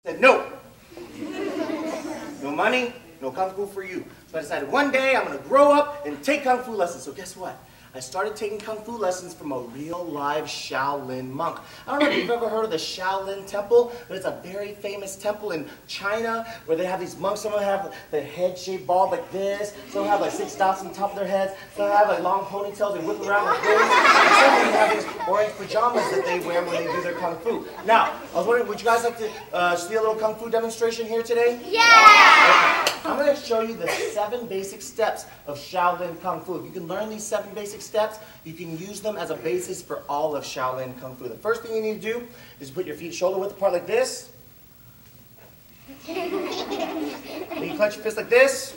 Said no. No money, no Kung Fu for you. So I decided one day I'm going to grow up and take Kung Fu lessons. So guess what? I started taking Kung Fu lessons from a real live Shaolin monk. I don't know if you've ever heard of the Shaolin Temple, but it's a very famous temple in China where they have these monks. Some of them have their head shaped bald like this. Some have like 6 dots on the top of their heads. Some have like long ponytails they whip around like this. And some of them have these orange pajamas that they wear when they do their Kung Fu. Now, I was wondering, would you guys like to see a little Kung Fu demonstration here today? Yeah! Okay. I'm going to show you the 7 basic steps of Shaolin Kung Fu. If you can learn these 7 basic steps, you can use them as a basis for all of Shaolin Kung Fu. The first thing you need to do is put your feet shoulder width apart like this. Then you clench your fist like this.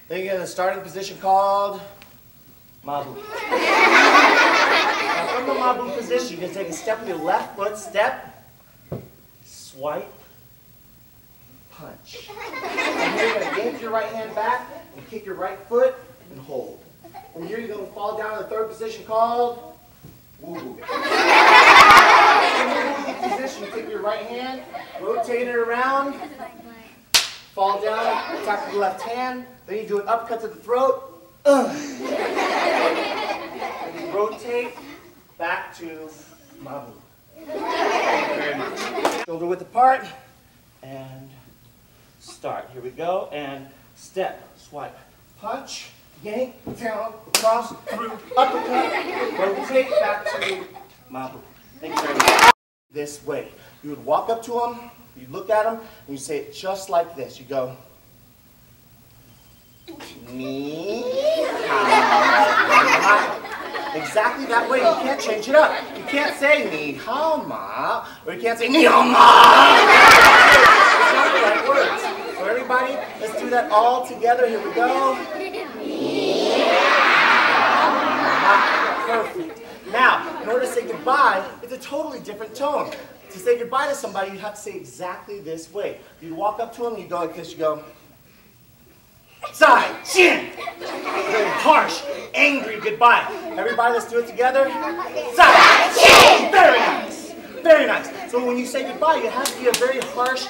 Then you get in a starting position called Mabu. Now from the Mabu position, you're going to take a step with your left foot, step, swipe, punch. And here you're going to yank your right hand back and kick your right foot and hold. And here you're going to fall down to the 3rd position called woo-woo. In the position, take your right hand, rotate it around, fall down, attack with the left hand. Then you do an uppercut to the throat. And you rotate back to Mabu. Thank you very much. Shoulder width apart and start. Here we go. And step, swipe, punch, yank, down, cross, through, uppercut, rotate back to Mabu. Thank you very much. This way. You would walk up to him, you look at him, and you say it just like this. You go, ni hao. Exactly that way. You can't change it up. You can't say ni hao ma, or you can't say ni hao ma. It's not the right words. So everybody, let's do that all together. Here we go. Perfect. Now, in order to say goodbye, it's a totally different tone. To say goodbye to somebody, you have to say exactly this way. You walk up to them, you go like this, you go, Zai Jin. Very harsh, angry goodbye. Everybody, let's do it together. Zai Jin. Very nice. Very nice. So when you say goodbye, you have to be a very harsh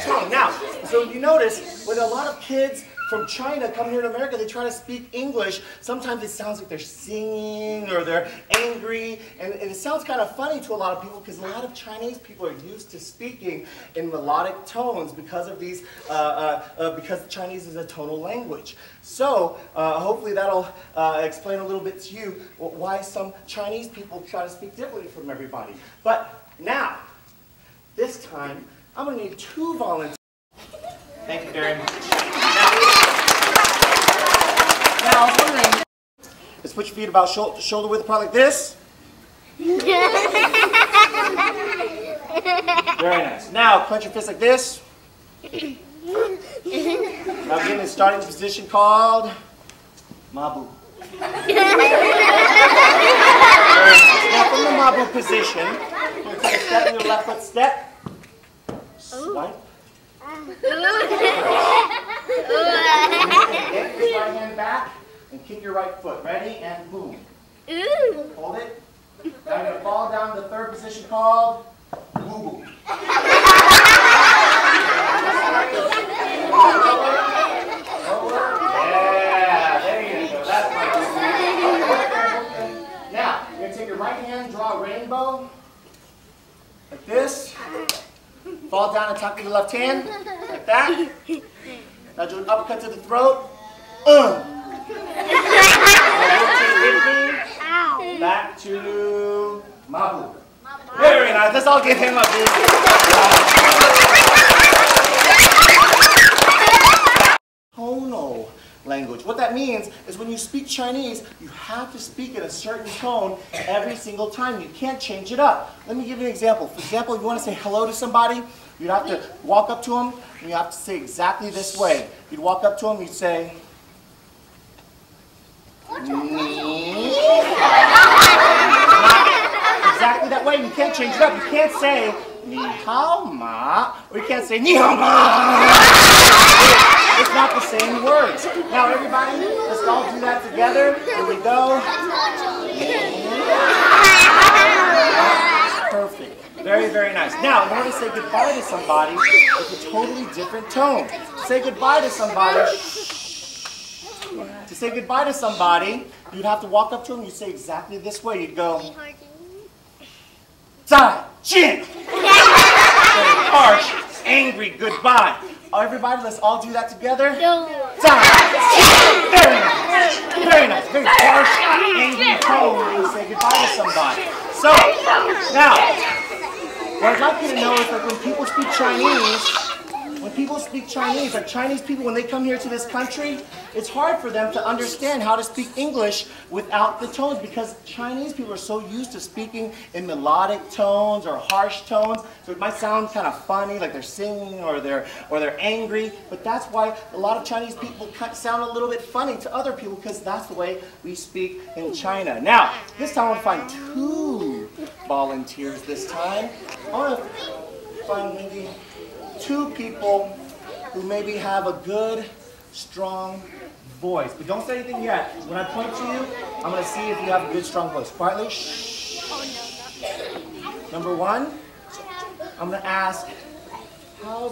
tone. Now, so you notice when a lot of kids from China come here to America, they try to speak English. Sometimes it sounds like they're singing or they're angry, and it sounds kind of funny to a lot of people because a lot of Chinese people are used to speaking in melodic tones because of these, because Chinese is a tonal language. So hopefully that'll explain a little bit to you why some Chinese people try to speak differently from everybody. But now, this time, I'm going to need 2 volunteers. Thank you very much. Now, I was wondering, let's put your feet about shoulder width apart like this. Very nice. Now, clench your fist like this. Now, get in the starting position called Mabu. Now, from the Mabu position, you're going to take a step in your left foot, step, swipe. Get your right hand back and kick your right foot. Ready? And boom. Hold it. Now you're going to fall down to the 3rd position called woo-woo. Yeah, there you go. That's my Now, you're going to take your right hand, draw a rainbow like this. Fall down and tuck with the left hand, like that. Now do an uppercut to the throat. Back to Mabu. Very nice. Let's all give him a big tonal language. What that means is when you speak Chinese, you have to speak in a certain tone every single time. You can't change it up. Let me give you an example. For example, if you want to say hello to somebody, you'd have to walk up to them and you have to say exactly this way. You'd walk up to them, you'd say, exactly that way. You can't change it up. You can't say ni hao ma, or you can't say ni hao ma. It's not the same words. Now everybody, let's all do that together. Here we go. Perfect. Very, very nice. Now, in order to say goodbye to somebody, it's a totally different tone. Say goodbye to somebody. To say goodbye to somebody, you'd have to walk up to them. You say exactly this way. You'd go, "Zai Jin." Harsh, angry goodbye. Everybody, let's all do that together. Zai Jin. Very nice. Very nice. Very harsh, angry tone when you say goodbye to somebody. So, now, what I'd like you to know is that when people speak Chinese, like Chinese people, when they come here to this country, it's hard for them to understand how to speak English without the tones, because Chinese people are so used to speaking in melodic tones or harsh tones, so it might sound kind of funny, like they're singing or they're angry, but that's why a lot of Chinese people sound a little bit funny to other people, because that's the way we speak in China. Now, this time I want to find 2 volunteers this time. I want to find maybe 2 people who maybe have a good, strong voice. But don't say anything yet. When I point to you, I'm going to see if you have a good, strong voice. Quietly. Shh. Number 1, I'm going to ask, how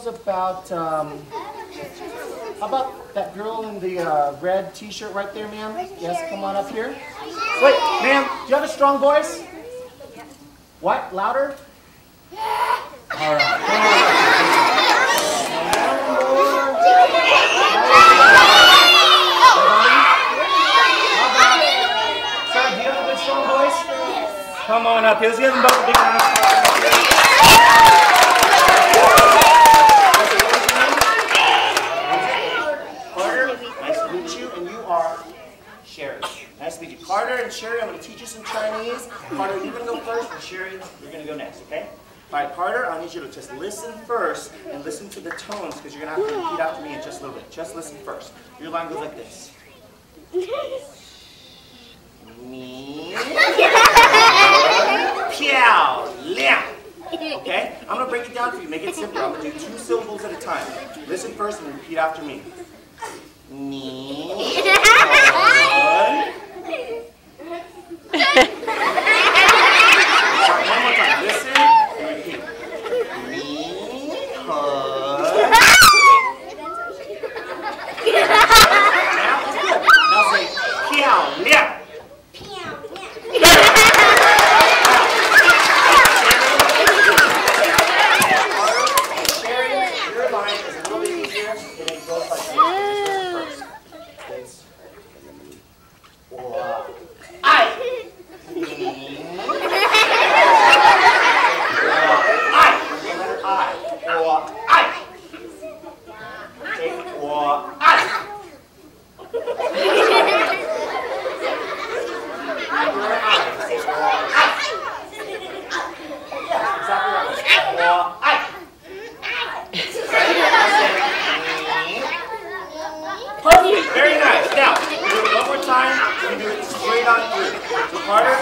about that girl in the red t-shirt right there, ma'am? Yes, come on up here. Wait, ma'am, do you have a strong voice? What? Louder? All right. Sir, do you have a good strong voice? Come on up here. Let's give them both a big round of applause. Carter, nice to meet you, and you are Sherry. Nice to meet you. Carter and Sherry, I'm going to teach you some Chinese. Carter, you're going to go first, and Sherry, you're going to go next, okay? All right, Carter, I need you to just listen first and listen to the tones, because you're going to have to repeat after me in just a little bit. Just listen first. Your line goes like this. Ni piao liang. Okay? I'm going to break it down for you. Make it simpler. I'm going to do 2 syllables at a time. Listen first and repeat after me. Ni one more time. Listen and repeat. Ni Now say piao liang. Perfect. Very nice. Now, we'll do it one more time. We do it straight on through. So Carter,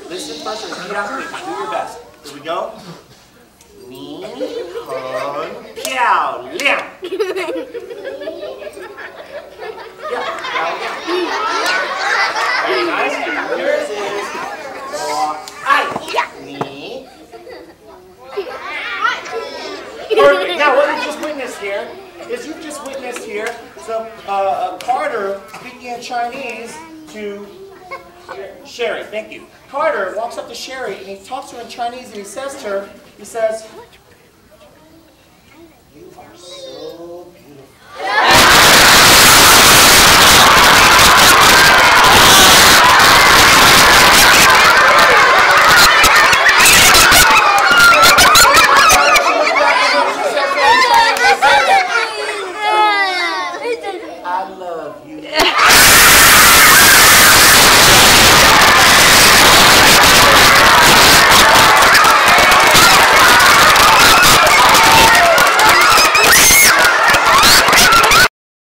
listen first and repeat after me. Do your best. Here we go. Ni Heng Piao Liang. Yeah. Very nice. Yours is Ai Ni. Perfect. Now, what you just witnessed here is so Carter speaking in Chinese to Sherry. Thank you. Carter walks up to Sherry and he talks to her in Chinese and he says to her, he says,